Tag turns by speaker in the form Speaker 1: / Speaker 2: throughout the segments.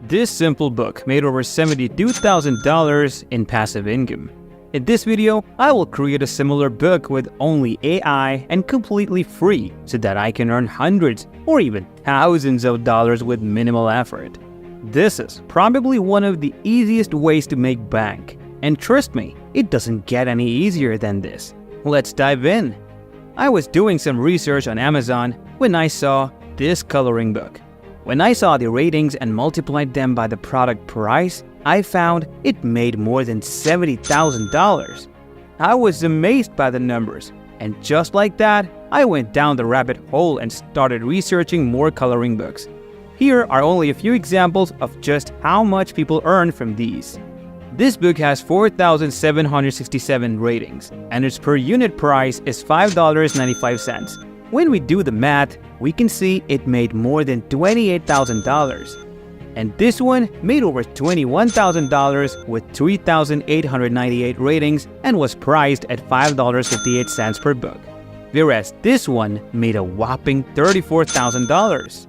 Speaker 1: This simple book made over $72,000 in passive income. In this video, I will create a similar book with only AI and completely free so that I can earn hundreds or even thousands of dollars with minimal effort. This is probably one of the easiest ways to make bank. And trust me, it doesn't get any easier than this. Let's dive in. I was doing some research on Amazon when I saw this coloring book. When I saw the ratings and multiplied them by the product price, I found it made more than $70,000. I was amazed by the numbers, and just like that, I went down the rabbit hole and started researching more coloring books. Here are only a few examples of just how much people earn from these. This book has 4,767 ratings, and its per unit price is $5.95. When we do the math, we can see it made more than $28,000. And this one made over $21,000 with 3,898 ratings and was priced at $5.58 per book. Whereas this one made a whopping $34,000.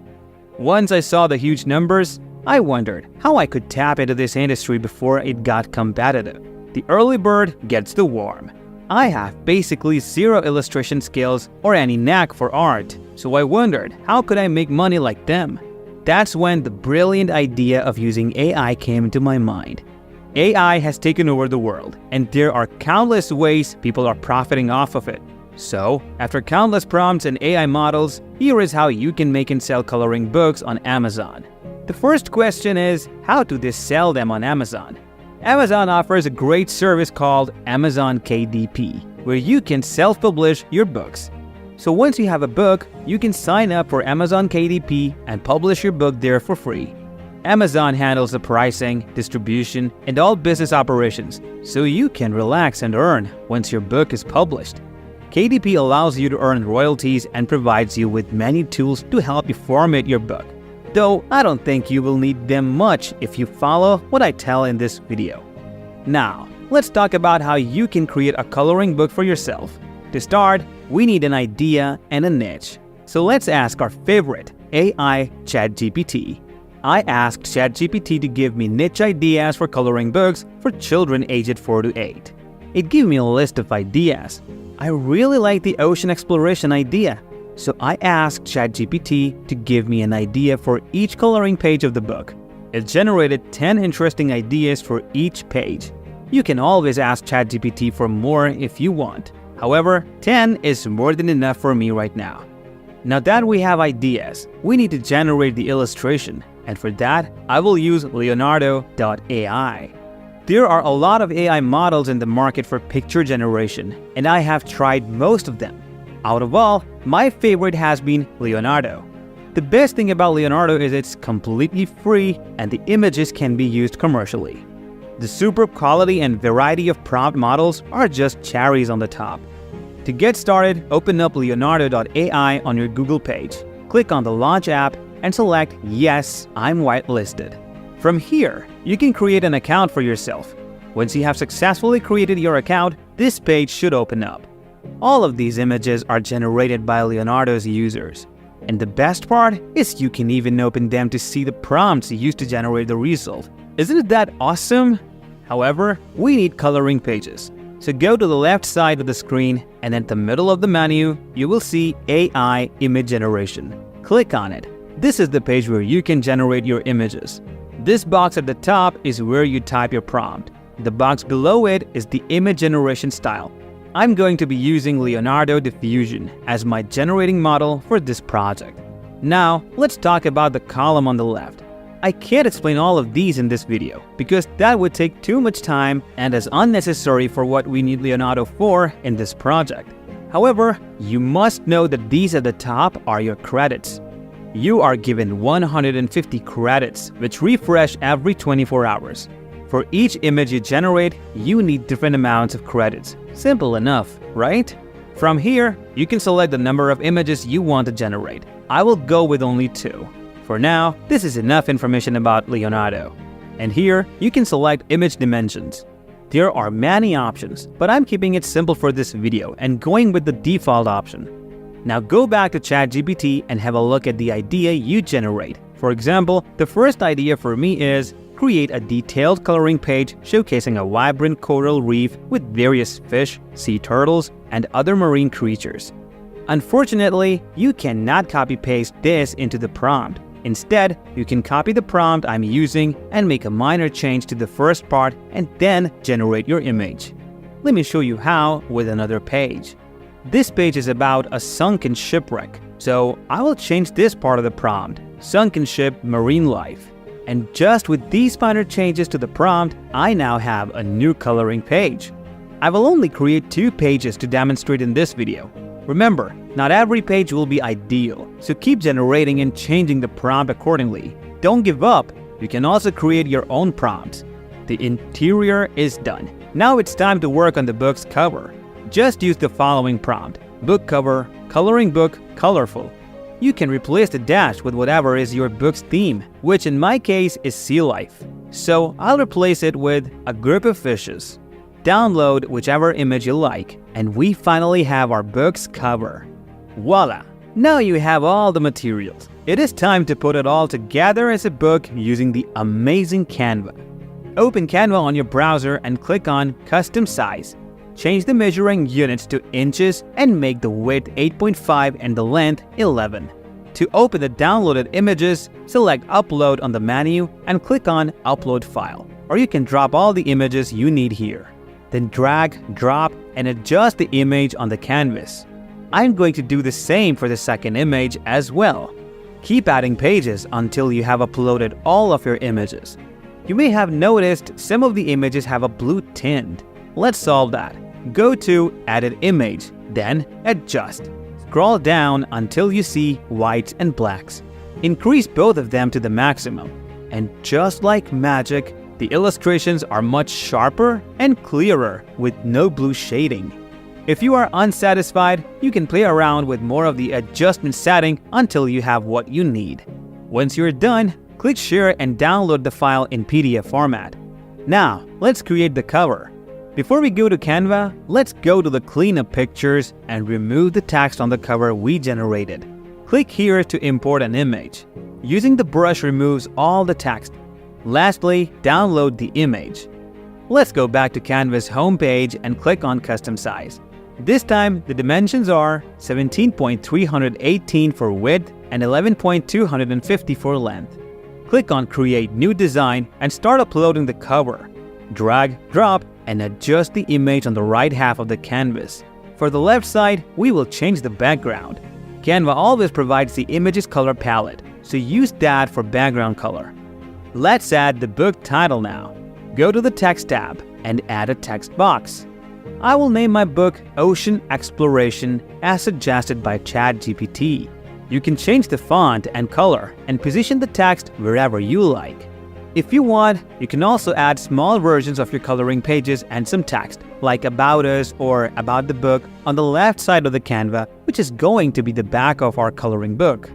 Speaker 1: Once I saw the huge numbers, I wondered how I could tap into this industry before it got competitive. The early bird gets the worm. I have basically zero illustration skills or any knack for art, so I wondered how could I make money like them. That's when the brilliant idea of using AI came into my mind. AI has taken over the world, and there are countless ways people are profiting off of it. So, after countless prompts and AI models, here is how you can make and sell coloring books on Amazon. The first question is, how do they sell them on Amazon? Amazon offers a great service called Amazon KDP, where you can self-publish your books. So once you have a book, you can sign up for Amazon KDP and publish your book there for free. Amazon handles the pricing, distribution, and all business operations, so you can relax and earn once your book is published. KDP allows you to earn royalties and provides you with many tools to help you format your book. Though I don't think you will need them much if you follow what I tell in this video. Now, let's talk about how you can create a coloring book for yourself. To start, we need an idea and a niche. So let's ask our favorite, AI ChatGPT. I asked ChatGPT to give me niche ideas for coloring books for children aged 4 to 8. It gave me a list of ideas. I really like the ocean exploration idea. So I asked ChatGPT to give me an idea for each coloring page of the book. It generated 10 interesting ideas for each page. You can always ask ChatGPT for more if you want. However, 10 is more than enough for me right now. Now that we have ideas, we need to generate the illustration, and for that, I will use Leonardo.ai. There are a lot of AI models in the market for picture generation, and I have tried most of them. Out of all, my favorite has been Leonardo. The best thing about Leonardo is it's completely free and the images can be used commercially. The superb quality and variety of prompt models are just cherries on the top. To get started, open up Leonardo.ai on your Google page. Click on the Launch app and select Yes, I'm whitelisted. From here, you can create an account for yourself. Once you have successfully created your account, this page should open up. All of these images are generated by Leonardo's users. And the best part is you can even open them to see the prompts used to generate the result. Isn't that awesome? However, we need coloring pages. So go to the left side of the screen and at the middle of the menu, you will see AI Image Generation. Click on it. This is the page where you can generate your images. This box at the top is where you type your prompt. The box below it is the image generation style. I'm going to be using Leonardo Diffusion as my generating model for this project. Now, let's talk about the column on the left. I can't explain all of these in this video because that would take too much time and is unnecessary for what we need Leonardo for in this project. However, you must know that these at the top are your credits. You are given 150 credits, which refresh every 24 hours. For each image you generate, you need different amounts of credits. Simple enough, right? From here, you can select the number of images you want to generate. I will go with only 2. For now, this is enough information about Leonardo. And here, you can select image dimensions. There are many options, but I'm keeping it simple for this video and going with the default option. Now go back to ChatGPT and have a look at the idea you generate. For example, the first idea for me is create a detailed coloring page showcasing a vibrant coral reef with various fish, sea turtles, and other marine creatures. Unfortunately, you cannot copy-paste this into the prompt. Instead, you can copy the prompt I'm using and make a minor change to the first part and then generate your image. Let me show you how with another page. This page is about a sunken shipwreck, so I will change this part of the prompt, Sunken Ship Marine Life. And just with these minor changes to the prompt, I now have a new coloring page. I will only create 2 pages to demonstrate in this video. Remember, not every page will be ideal, so keep generating and changing the prompt accordingly. Don't give up, you can also create your own prompts. The interior is done. Now it's time to work on the book's cover. Just use the following prompt: book cover, coloring book, colorful. You can replace the dash with whatever is your book's theme, which in my case is sea life. So I'll replace it with a group of fishes. Download whichever image you like, and we finally have our book's cover. Voila! Now you have all the materials. It is time to put it all together as a book using the amazing Canva. Open Canva on your browser and click on Custom Size. Change the measuring units to inches and make the width 8.5 and the length 11. To open the downloaded images, select Upload on the menu and click on Upload File. Or you can drop all the images you need here. Then drag, drop, and adjust the image on the canvas. I'm going to do the same for the second image as well. Keep adding pages until you have uploaded all of your images. You may have noticed some of the images have a blue tint. Let's solve that. Go to Edit Image, then Adjust. Scroll down until you see whites and blacks. Increase both of them to the maximum. And just like magic, the illustrations are much sharper and clearer with no blue shading. If you are unsatisfied, you can play around with more of the adjustment setting until you have what you need. Once you're done, click Share and download the file in PDF format. Now, let's create the cover. Before we go to Canva, let's go to the Cleanup Pictures and remove the text on the cover we generated. Click here to import an image. Using the brush removes all the text. Lastly, download the image. Let's go back to Canva's homepage and click on Custom Size. This time, the dimensions are 17.318 for width and 11.250 for length. Click on Create New Design and start uploading the cover. Drag, drop, and adjust the image on the right half of the canvas. For the left side, we will change the background. Canva always provides the image's color palette, so use that for background color. Let's add the book title now. Go to the Text tab and add a text box. I will name my book Ocean Exploration as suggested by ChatGPT. You can change the font and color and position the text wherever you like. If you want, you can also add small versions of your coloring pages and some text, like About Us or About the Book, on the left side of the Canva, which is going to be the back of our coloring book.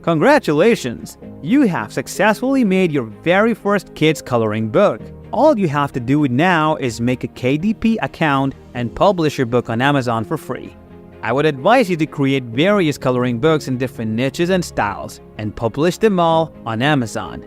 Speaker 1: Congratulations! You have successfully made your very first kids coloring book. All you have to do now is make a KDP account and publish your book on Amazon for free. I would advise you to create various coloring books in different niches and styles and publish them all on Amazon.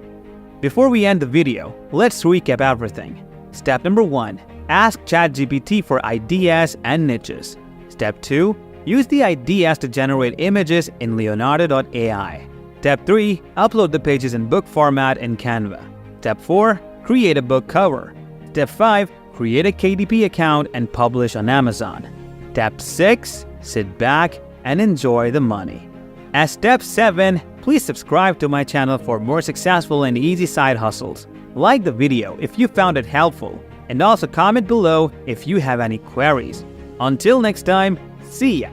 Speaker 1: Before we end the video, let's recap everything. Step number 1. Ask ChatGPT for ideas and niches. Step 2. Use the ideas to generate images in Leonardo.ai. Step 3. Upload the pages in book format in Canva. Step 4. Create a book cover. Step 5. Create a KDP account and publish on Amazon. Step 6. Sit back and enjoy the money. As step 7, please subscribe to my channel for more successful and easy side hustles. Like the video if you found it helpful, and also comment below if you have any queries. Until next time, see ya!